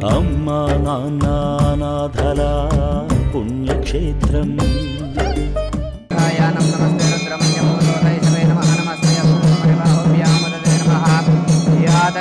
అమ్మా నాన్న నాథల పుణ్యక్షేత్రం. నమస్తే రుద్రమణ్యం నమస్తే నమస్తే పరివాహోభ్యామదే నమః యాద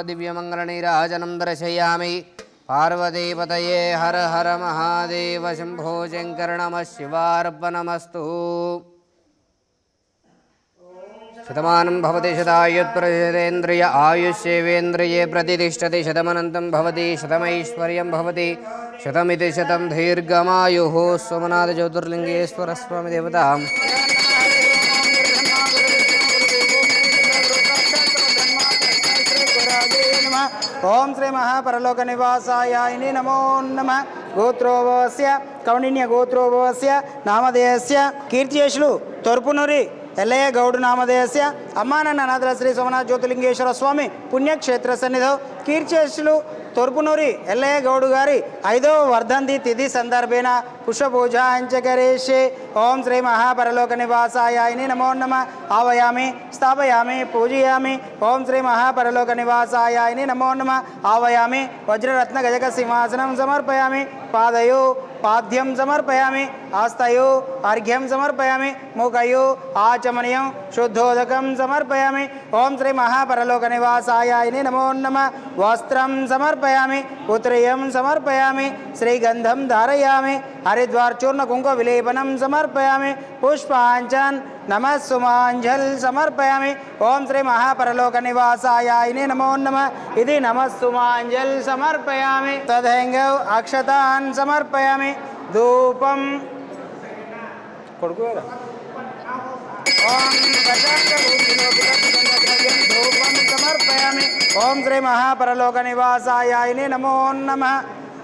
दिव्यमंगलनीराजनं दर्शयामि। पार्वतीपतये हर हर महादेव शंभो शंकर नमः शिवार्पणमस्तु। शतमानं भवति शतायुत्प्रतिशतेन्द्रिय आयुष्येवेन्द्रिये प्रतिष्ठति शतमनन्तं भवति शतमैश्वर्यं भवति शतमिति शतं दीर्घमायुः। सोमनाथ ज्योतिर्लिंगेश्वर स्वामी देवता ओम श्री महापरलोक निवासाय नमो नमः। गोत्रोभवस्य कौंडिन्य गोत्रोभवस्य नामधेयस्य कीर्तियशुलु तोर्पुनूरी ఎల్లయ్య గౌడు నామధేయస్య అమ్మానన్న అనాథల శ్రీ సోమనాథ జ్యోతిర్లింగేశ్వర స్వామి పుణ్యక్షేత్ర సన్నిధౌ కీర్తిశేషులు తొర్పునూరి ఎల్లయ్య గౌడు గారి 5వ వర్ధంతి తిథి సందర్భేన పుష్పపూజాంచకరేషే। ఓం శ్రీ మహాపరలోక నివాసాయ నమో నమః। ఆవయామి స్థాపయామి పూజయామి। ఓం శ్రీ మహాపరలోక నివాసాయ నమో నమః। ఆవయామి వజ్రరత్న గజక సింహాసనం సమర్పయామి। పాదయో పాద్యం సమర్పయామి। ఆస్తయో అర్ఘ్యం సమర్పయామి। ముఖయో ఆచమనీయం శుద్ధోదకం సమర్పయామి। ఓం శ్రీ మహాపరలోక నివాసాయ నమో నమః। వస్త్రం సమర్పయామి। ఉత్రేయం సమర్పయామి। శ్రీగంధం ధారయామి। హరిద్వార్చూర్ణ కుంకుమ విలేపనం సమర్పయామి। పుష్పాంజన్ నమః సుమాంజల్ సమర్పయామి। ఓం శ్రీ మహాపరలోక నివాసాయ నమో నమః। ఇది నమః సుమాంజల్ సమర్పయామి। తదైంగౌ అక్షతాన్ సమర్పయామి। ధూపం కొడుకు ధూపం సమర్పయామి। ఓం శ్రీ మహాపరలోక నివాసాయ నమో నమః।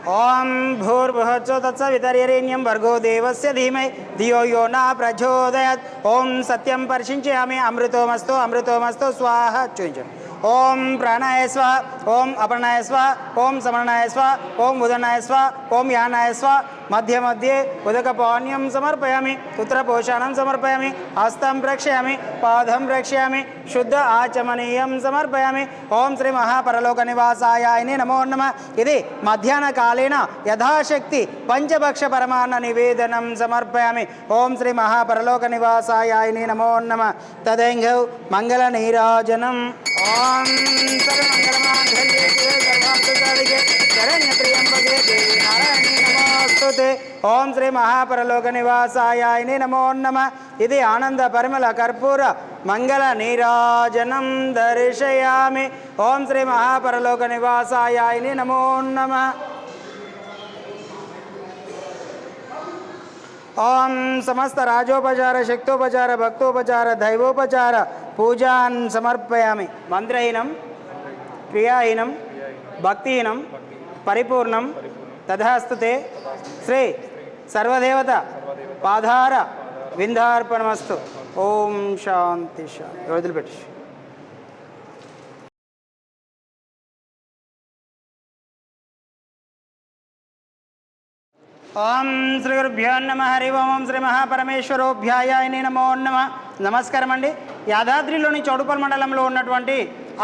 ओम भूर्भुवस्सुः तत्सवितुर्वरेण्यं भर्गो देवस्य धीमहि धियो यो न प्रचोदयात्। ओम सत्यं परिशिंचयामि। अमृतोमस्तु अमृतोमस्तु स्वाहा चुंचन। ओम प्राणाय स्वाहा। ओम अपर्णाय स्वाहा। ओम समर्णाय स्वाहा। ओम उदनाय स्वाहा। ओम यानाय स्वाहा। मध्य मध्ये उदकपानीयं समर्पयामि। पुत्रपोषणं समर्पयामि। हस्तं प्रक्षयामि। पादं प्रक्षयामि। शुद्ध आचमनीयं समर्पयामि। ओम श्री महापरलोक निवासाय नमो नमः। इति मध्याह्न कालेन यथाशक्ति पंचभक्ष परमान्न निवेदनं समर्पयामि। ओम श्री महापरलोक निवासाय नमो नमः। तदैंघौ मंगल नीराजनम्। ओम सर्वमंगलमांगल्ये शिवे सर्वार्थसाधिके शरण्यत्र्यंबके देवी नारायणी नमोस्तुते। ओम श्री महापरलोक निवासाय नमो नमः। इति आनंद परिमल कर्पूर मंगल नीराजनं दर्शयामि। ओम श्री महापरलोक निवासाय नमो नमः। ओम समस्त राजोपचार शक्तोपचार भक्तोपचार दैवोपचार पूजान् समर्पयामि। मंत्रहीनं क्रियाहीनं भक्तिहीनं परिपूर्णं तथास्तुते। श्री सर्वदेवता पाधार विंदार्पणमस्तु। ओम शांति शांति। वदिलिपेट्టు ओम श्री गुरुभ्यो नमः। हरि ओम श्री महापरमेश्वरोभ्याय नमो नमः। నమస్కారం అండి। యాదాద్రిలోని చౌడుపల్ మండలంలో ఉన్నటువంటి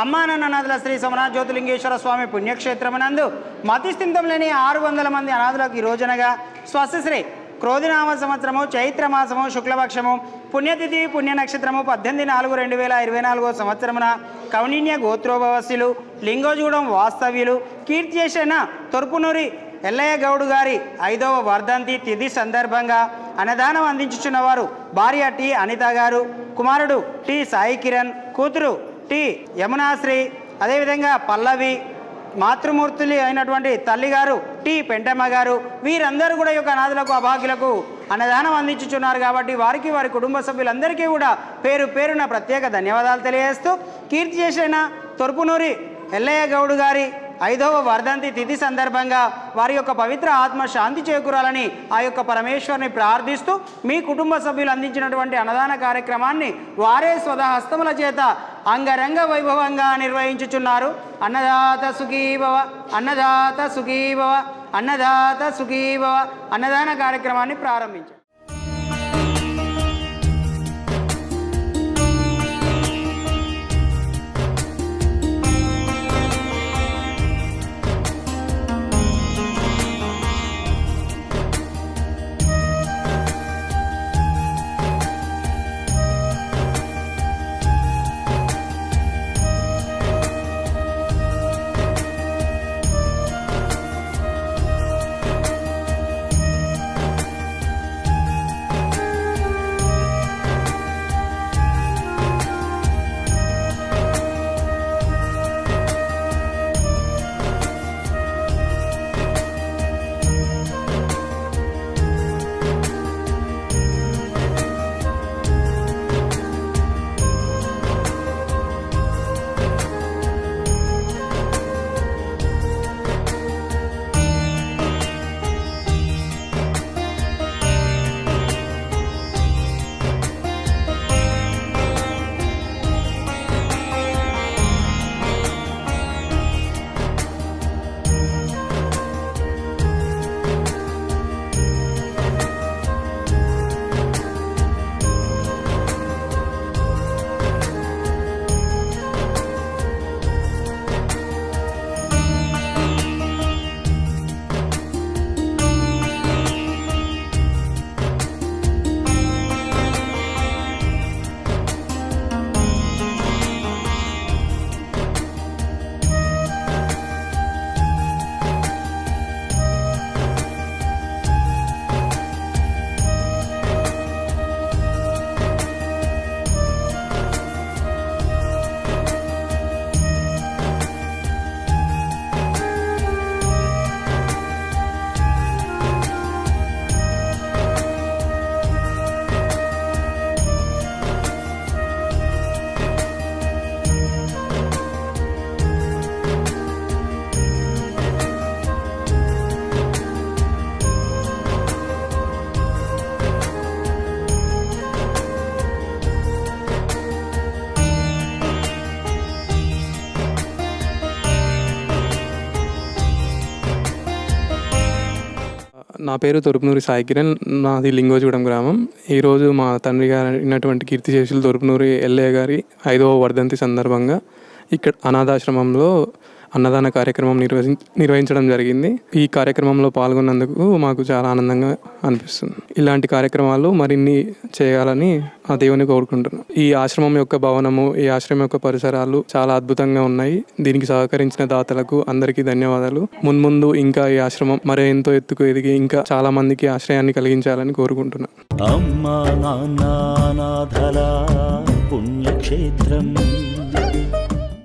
అమ్మానన్న అనాథల శ్రీ సోమనాథ జ్యోతిర్లింగేశ్వర స్వామి పుణ్యక్షేత్రమునందు మతిస్థిమితం లేని 600 మంది అనాథులకు ఈ రోజునగా స్వస్తిశ్రీ క్రోధినామ సంవత్సరము చైత్రమాసము శుక్లపక్షము పుణ్యతిథి పుణ్య నక్షత్రము 18/4/2024 సంవత్సరమున కౌనిన్య గోత్రోభవస్యులు లింగోజూడం వాస్తవ్యులు కీర్తిచేసిన తొర్పునూరి ఎల్లయ్య గౌడ్ గారి 5వ వర్ధంతి తిథి సందర్భంగా అన్నదానం అందించుచున్నవారు భార్య టి అనిత గారు, కుమారుడు టి సాయి కిరణ్, కూతురు టి యమునాశ్రీ, అదేవిధంగా పల్లవి, మాతృమూర్తులు అయినటువంటి తల్లిగారు టి పెంటమ్మ గారు, వీరందరూ కూడా ఈ యొక్క అనాథులకు అభాగ్యులకు అన్నదానం అందించుచున్నారు. కాబట్టి వారికి వారి కుటుంబ సభ్యులందరికీ కూడా పేరు పేరున ప్రత్యేక ధన్యవాదాలు తెలియజేస్తూ కీర్తి చేసిన తొర్పునూరి ఎల్లయ్య గౌడ్ గారి 5వ వర్ధంతి తిథి సందర్భంగా వారి యొక్క పవిత్ర ఆత్మ శాంతి చేకూరాలని ఆ యొక్క పరమేశ్వరుని ప్రార్థిస్తూ మీ కుటుంబ సభ్యులు అందించినటువంటి అన్నదాన కార్యక్రమాన్ని వారే స్వహస్తముల చేత అంగరంగ వైభవంగా నిర్వహించుచున్నారు. అన్నదాత సుఖీభవ, అన్నదాత సుఖీభవ, అన్నదాత సుఖీభవ అన్నదాన కార్యక్రమాన్ని ప్రారంభించారు. నా పేరు తొరుపునూరి సాయి కిరణ్, నాది లింగోజూడం గ్రామం. ఈరోజు మా తండ్రి గారు అయినటువంటి కీర్తిశేషులు తొరుపునూరి ఎల్లయ్య గారి 5వ వర్ధంతి సందర్భంగా ఇక్కడ అనాథాశ్రమంలో అన్నదాన కార్యక్రమం నిర్వహించడం జరిగింది. ఈ కార్యక్రమంలో పాల్గొన్నందుకు మాకు చాలా ఆనందంగా అనిపిస్తుంది. ఇలాంటి కార్యక్రమాలు మరిన్ని చేయాలని ఆ దేవుని కోరుకుంటున్నాను. ఈ ఆశ్రమం యొక్క భవనము, ఈ ఆశ్రమం యొక్క పరిసరాలు చాలా అద్భుతంగా ఉన్నాయి. దీనికి సహకరించిన దాతలకు అందరికీ ధన్యవాదాలు. మున్ముందు ఇంకా ఈ ఆశ్రమం మరే ఎంతో ఎత్తుకు ఎదిగి ఇంకా చాలా మందికి ఆశ్రయాన్ని కలిగించాలని కోరుకుంటున్నాను. అమ్మా నాన్న అనాథల పుణ్యక్షేత్రం